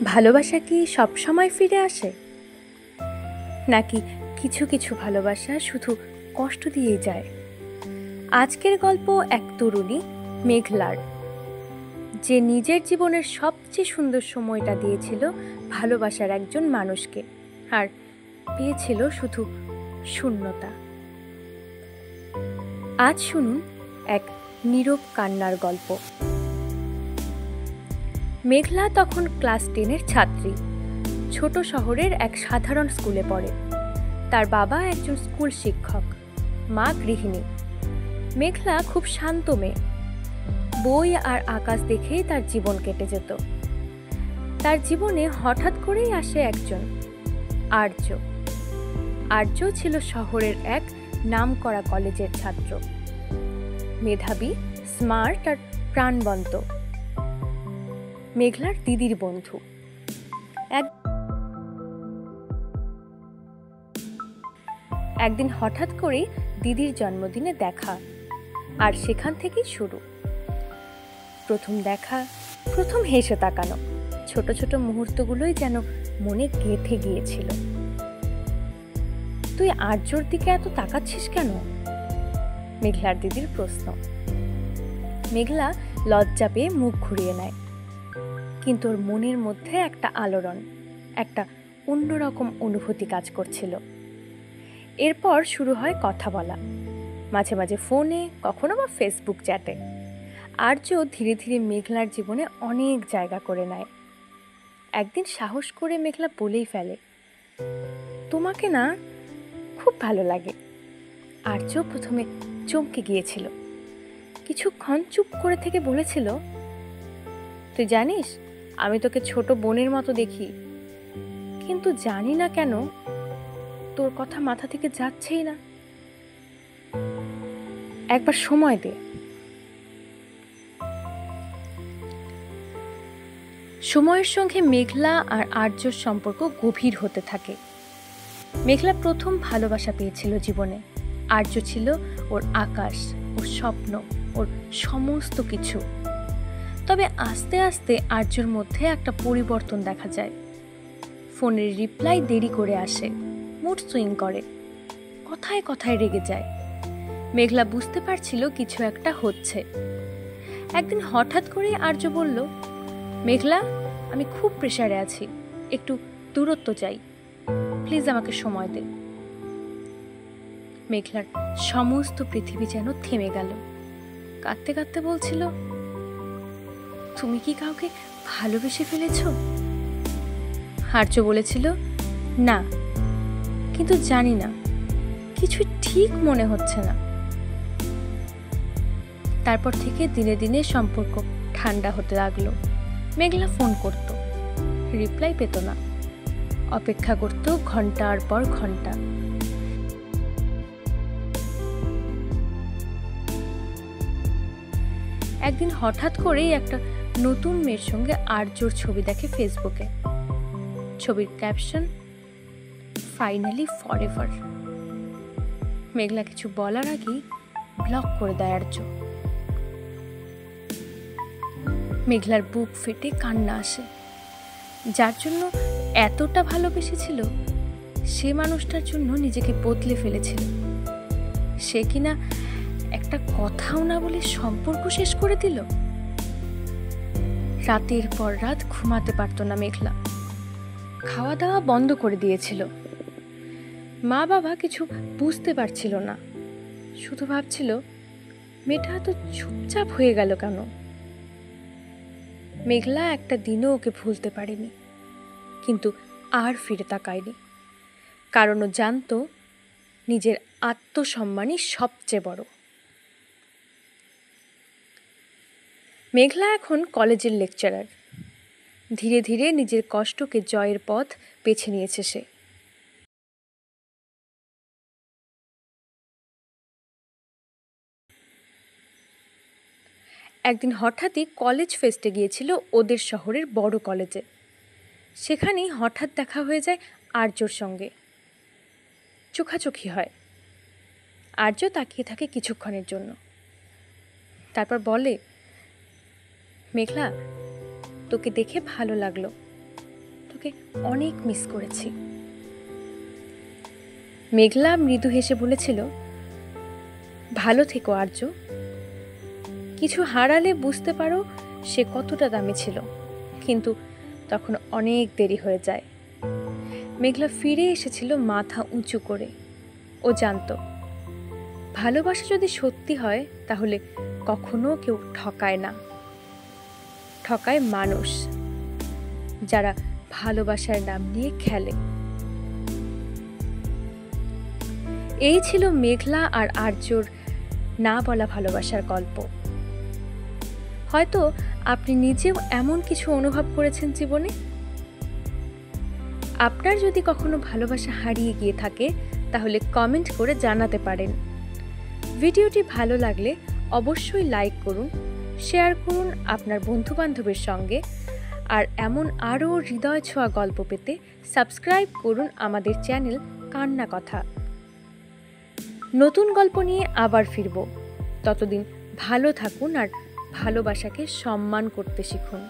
ভালোবাসা কি সবসময় ফিরে আসে, নাকি কিছু কিছু ভালোবাসা শুধু কষ্ট দিয়ে যায়? আজকের গল্প এক তরুণী মেঘলার, যে নিজের জীবনের সবচেয়ে সুন্দর সময়টা দিয়েছিল ভালোবাসার একজন মানুষকে, আর পেয়েছিল শুধু শূন্যতা। আজ শুনুন এক নীরব কান্নার গল্প। মেঘলা তখন ক্লাস 10-এর ছাত্রী, ছোট শহরের এক সাধারণ স্কুলে পড়ে। তার বাবা একজন স্কুল শিক্ষক, মা গৃহিণী। মেঘলা খুব শান্ত মেয়ে, বই আর আকাশ দেখেই তার জীবন কেটে যেত। তার জীবনে হঠাৎ করেই আসে একজন, আর্য। আর্য ছিল শহরের এক নামকরা কলেজের ছাত্র, মেধাবী, স্মার্ট আর প্রাণবন্ত। মেঘলার দিদির বন্ধু। একদিন হঠাৎ করেই দিদির জন্মদিনে দেখা, আর সেখান থেকেই শুরু। প্রথম দেখা, প্রথম হেসে তাকানো, ছোট ছোট মুহূর্তগুলোই যেন মনে গেঁথে গিয়েছিল। তুই আর্যর দিকে এত তাকাচ্ছিস কেন? মেঘলার দিদির প্রশ্ন। মেঘলা লজ্জা পেয়ে মুখ ঘুরিয়ে নেয়, কিন্তু ওর মনের মধ্যে একটা আলোড়ন, একটা অন্যরকম অনুভূতি কাজ করছিল। এরপর শুরু হয় কথা বলা, মাঝে মাঝে ফোনে, কখনো বা ফেসবুক চ্যাটে। আর্য ধীরে ধীরে মেঘলার জীবনে অনেক জায়গা করে নেয়। একদিন সাহস করে মেঘলা বলেই ফেলে, তোমাকে না খুব ভালো লাগে। আর্য প্রথমে চমকে গিয়েছিল, কিছুক্ষণ চুপ করে থেকে বলেছিল, তুই জানিস আমি তোকে ছোট বোনের মতো দেখি, কিন্তু জানি না কেন তোর কথা মাথা থেকে যাচ্ছেই না। একবার সময় দে। সময়ের সঙ্গে মেঘলা আর আর্যর সম্পর্ক গভীর হতে থাকে। মেঘলা প্রথম ভালোবাসা পেয়েছিল জীবনে। আর্য ছিল ওর আকাশ, ওর স্বপ্ন, ওর সমস্ত কিছু। তবে আস্তে আস্তে আর্যর মধ্যে একটা পরিবর্তন দেখা যায়। ফোনের রিপ্লাই দেরি করে আসে, মুড সুইং করে, কথায় কথায় রেগে যায়। মেঘলা বুঝতে পারছিল কিছু একটা হচ্ছে। একদিন হঠাৎ করে আর্য বলল, মেঘলা, আমি খুব প্রেসারে আছি, একটু দূরত্ব চাই, প্লিজ আমাকে সময় দে। মেঘলার সমস্ত পৃথিবী যেন থেমে গেল। কাঁদতে কাঁদতে বলছিল, তুমি কি কাউকে ভালোবেসে ফেলেছ? আর্য বলেছিল, না, কিন্তু জানি না, কিছু ঠিক মনে হচ্ছে না। তারপর থেকে দিনে দিনে সম্পর্ক ঠান্ডা হতে লাগলো। মেঘলা ফোন করত, রিপ্লাই পেত না, অপেক্ষা করত ঘন্টার পর ঘন্টা। একদিন হঠাৎ করেই একটা নতুন মেয়ের সঙ্গে আর্যর ছবি দেখে ফেসবুকে। ছবির ক্যাপশন, ফাইনালি ফরএভার। মেঘলা কিছু বলার আগেই ব্লক করে দেয় আর্য। মেঘলার বুক ফেটে কান্না আসে। যার জন্য এতটা ভালোবেসেছিল, সে মানুষটার জন্য নিজেকে বদলে ফেলেছিল। সে কিনা একটা কথাও না বলে সম্পর্ক শেষ করে দিল। রাতের পর রাত ঘুমাতে পারত না মেঘলা। খাওয়া দাওয়া বন্ধ করে দিয়েছিল। মা বাবা কিছু বুঝতে পারছিল না, শুধু ভাবছিল, মেয়েটা এত চুপচাপ হয়ে গেল কেন? মেঘলা একটা দিনও ওকে ভুলতে পারেনি, কিন্তু আর ফিরে তাকায়নি, কারণ ও জানতো নিজের আত্মসম্মানই সবচেয়ে বড়। মেঘলা এখন কলেজের লেকচারার। ধীরে ধীরে নিজের কষ্টকে জয়ের পথ বেছে নিয়েছে সে। একদিন হঠাৎই কলেজ ফেস্টে গিয়েছিল ওদের শহরের বড় কলেজে। সেখানেই হঠাৎ দেখা হয়ে যায় আর্যর সঙ্গে। চোখাচোখি হয়। আর্য তাকিয়ে থাকে কিছুক্ষণের জন্য, তারপর বলে, মেঘলা, তোকে দেখে ভালো লাগলো, তোকে অনেক মিস করেছি। মেঘলা মৃদু হেসে বলেছিল, ভালো থেকো আর্য। কিছু হারালে বুঝতে পারো সে কতটা দামি ছিল, কিন্তু তখন অনেক দেরি হয়ে যায়। মেঘলা ফিরে এসেছিল মাথা উঁচু করে। ও জানত ভালোবাসা যদি সত্যি হয় তাহলে কখনো কেউ ঠকায় না, ঠকায় মানুষ যারা ভালোবাসার নাম নিয়ে খেলে। এই ছিল মেঘলা আর আর্যর না বলা ভালোবাসার গল্প। হয়তো আপনি নিজেও এমন কিছু অনুভব করেছেন জীবনে। আপনার যদি কখনো ভালোবাসা হারিয়ে গিয়ে থাকে তাহলে কমেন্ট করে জানাতে পারেন। ভিডিওটি ভালো লাগলে অবশ্যই লাইক করুন, শেয়ার করুন আপনার বন্ধুবান্ধবের সঙ্গে। আর এমন আরও হৃদয় ছোঁয়া গল্প পেতে সাবস্ক্রাইব করুন আমাদের চ্যানেল কান্না কথা। নতুন গল্প নিয়ে আবার ফিরব। ততদিন ভালো থাকুন আর ভালোবাসাকে সম্মান করতে শিখুন।